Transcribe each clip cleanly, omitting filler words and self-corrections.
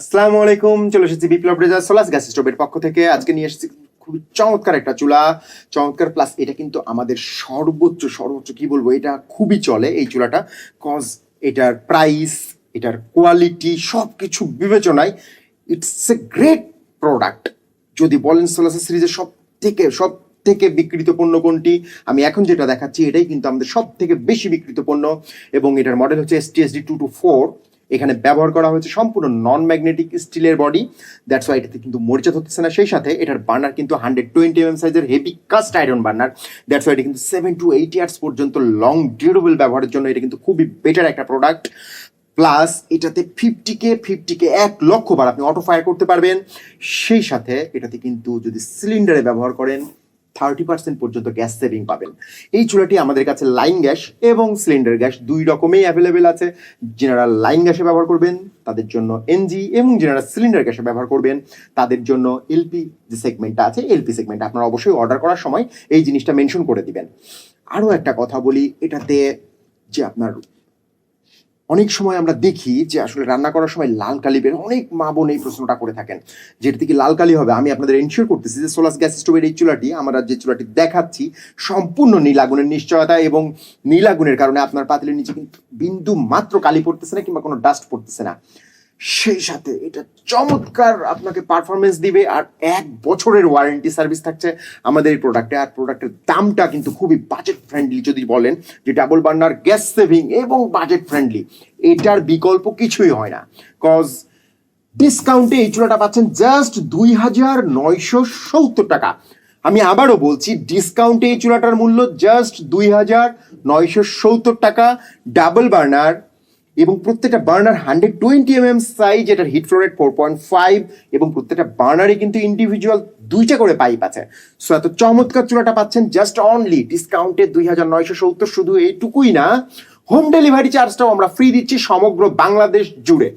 আসসালামু আলাইকুম, চলে এসেছি বিপ্লব রেজা সোলাস গ্যাস স্টোভের পক্ষ থেকে। আজকে নিয়ে এসেছি খুবই চমৎকার একটা চুলা, চমৎকার প্লাস এটা কিন্তু আমাদের সর্বোচ্চ কি বলবো, এটা খুবই চলে এই চুলাটা। কজ এটার প্রাইস, এটার কোয়ালিটি সব কিছু বিবেচনায় ইটস এ গ্রেট প্রোডাক্ট। যদি বলেন সোলাস সিরিজের সব থেকে বিক্রিত পণ্য কোনটি, আমি এখন যেটা দেখাচ্ছি এটাই কিন্তু আমাদের সব থেকে বেশি বিক্রিত পণ্য। এবং এটার মডেল হচ্ছে STSD224। এখানে ব্যবহার করা হয়েছে সম্পূর্ণ নন ম্যাগনেটিক স্টিলের বডি, দ্যাটস ওয়াই এটাতে কিন্তু মরিচা ধরতেছে না। সেই সাথে এটার বার্নার কিন্তু 120 mm সাইজের heavy cast iron burner, that's why এটা কিন্তু 7 to 8 ইয়ার্স পর্যন্ত লং ডিউরেবল ব্যবহারের জন্য এটা কিন্তু খুবই বেটার একটা প্রোডাক্ট। প্লাস এটাতে 50K 1,00,000 বার আপনি অটো ফায়ার করতে পারবেন। সেই সাথে এটাতে কিন্তু যদি সিলিন্ডারে ব্যবহার করেন 30% পর্যন্ত গ্যাস সেভিং পাবেন। এই চুলাটি আমাদের কাছে লাইন গ্যাস এবং সিলিন্ডার গ্যাস দুই রকমেই অ্যাভেলেবেল আছে। যারা লাইন গ্যাসে ব্যবহার করবেন তাদের জন্য এনজি, এবং যারা সিলিন্ডার গ্যাসে ব্যবহার করবেন তাদের জন্য এলপি যে সেগমেন্টটা আছে, এলপি সেগমেন্ট আপনারা অবশ্যই অর্ডার করার সময় এই জিনিসটা মেনশন করে দিবেন। আরও একটা কথা বলি, এটাতে যে আপনার অনেক সময় আমরা দেখি যে আসলে রান্না করার সময় লাল কালি বের, অনেক মা বোন এই প্রশ্নটা করে থাকেন যেটা থেকে লাল কালি হবে। আমি আপনাদের এনশিওর করতেছি যে সোলাস গ্যাস স্টোভের এই চুলাটি, আমরা যে চুলাটি দেখাচ্ছি, সম্পূর্ণ নীল আগুনের নিশ্চয়তা, এবং নীল আগুনের কারণে আপনার পাতিলের নিচে কিন্তু বিন্দু মাত্র কালি পড়তেছে না কিংবা কোনো ডাস্ট পড়তেছে না। সেই সাথে এটা চমৎকার আপনাকে পারফরমেন্স দিবে, আর 1 বছরের ওয়ারেন্টি সার্ভিস থাকছে আমাদের এই প্রোডাক্টে। আর প্রোডাক্টের দামটা কিন্তু খুবই বাজেট ফ্রেন্ডলি। যদি বলেন যে ডাবল বার্নার, গ্যাস সেভিং এবং বাজেট ফ্রেন্ডলি, এটার বিকল্প কিছুই হয় না। কজ ডিসকাউন্টে এই চুলাটা পাচ্ছেন জাস্ট 2,970 টাকা। আমি আবারও বলছি, ডিসকাউন্টে এই চুলাটার মূল্য জাস্ট 2,970 টাকা। ডাবল বার্নার এবং প্রত্যেকটা বার্নার 120 mm সাইজ, এটার হিট ফ্লো রেট 4.5, এবং প্রত্যেকটা বার্নারে কিন্তু ইন্ডিভিজুয়াল 2টা করে পাইপ আছে। সো এত চমৎকার চুলাটা পাচ্ছেন জাস্ট অনলি ডিসকাউন্টে 2,970। শুধু এইটুকুই না, হোম ডেলিভারি চার্জটাও আমরা ফ্রি দিচ্ছি সমগ্র বাংলাদেশ জুড়ে।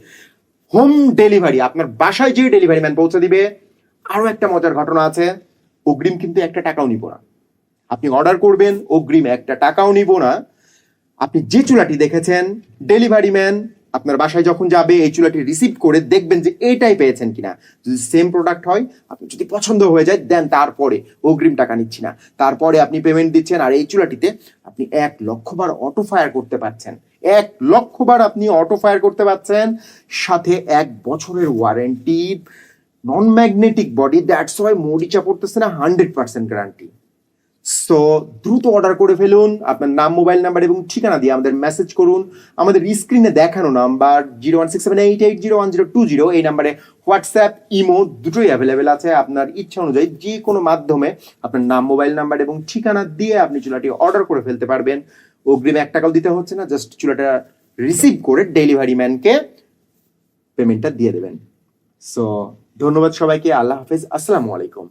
হোম ডেলিভারি, আপনার বাসায় যে ডেলিভারি ম্যান পৌঁছে দিবে। আরও একটা মজার ঘটনা আছে, অগ্রিম কিন্তু 1 টাকাও নিব না। আপনি অর্ডার করবেন, অগ্রিম 1 টাকাও নিব না। আপনি যে চুলাটি দেখেছেন, ডেলিভারি ম্যান আপনার বাসায় যখন যাবে এই চুলাটি রিসিভ করে দেখবেন যে এইটাই পেয়েছেন কিনা। যদি সেম প্রোডাক্ট হয়, আপনি যদি পছন্দ হয়ে যায় দেন, তারপরে অগ্রিম টাকা নিচ্ছি না, তারপরে আপনি পেমেন্ট দিচ্ছেন। আর এই চুলাটিতে আপনি 1,00,000 বার অটো ফায়ার করতে পারছেন, 1,00,000 বার আপনি অটো ফায়ার করতে পারছেন। সাথে 1 বছরের warranty, non magnetic body, that's why মরিচা পড়তেছে না, 100% গ্যারান্টি। সো দ্রুত অর্ডার করে ফেলুন। আপনার নাম, মোবাইল নাম্বার এবং ঠিকানা দিয়ে আমাদের মেসেজ করুন। আমাদের স্ক্রিনে দেখানো নাম্বার 0167880120, এই নাম্বারে হোয়াটসঅ্যাপ, ইমো দুটোই অ্যাভেলেবেল আছে। আপনার ইচ্ছা অনুযায়ী যে কোনো মাধ্যমে আপনার নাম, মোবাইল নাম্বার এবং ঠিকানা দিয়ে আপনি চুলাটি অর্ডার করে ফেলতে পারবেন। অগ্রিম 1 টাকাও দিতে হচ্ছে না, জাস্ট চুলাটা রিসিভ করে ডেলিভারি ম্যানকে পেমেন্টটা দিয়ে দেবেন। সো ধন্যবাদ সবাইকে, আল্লাহ হাফেজ, আসসালামু আলাইকুম।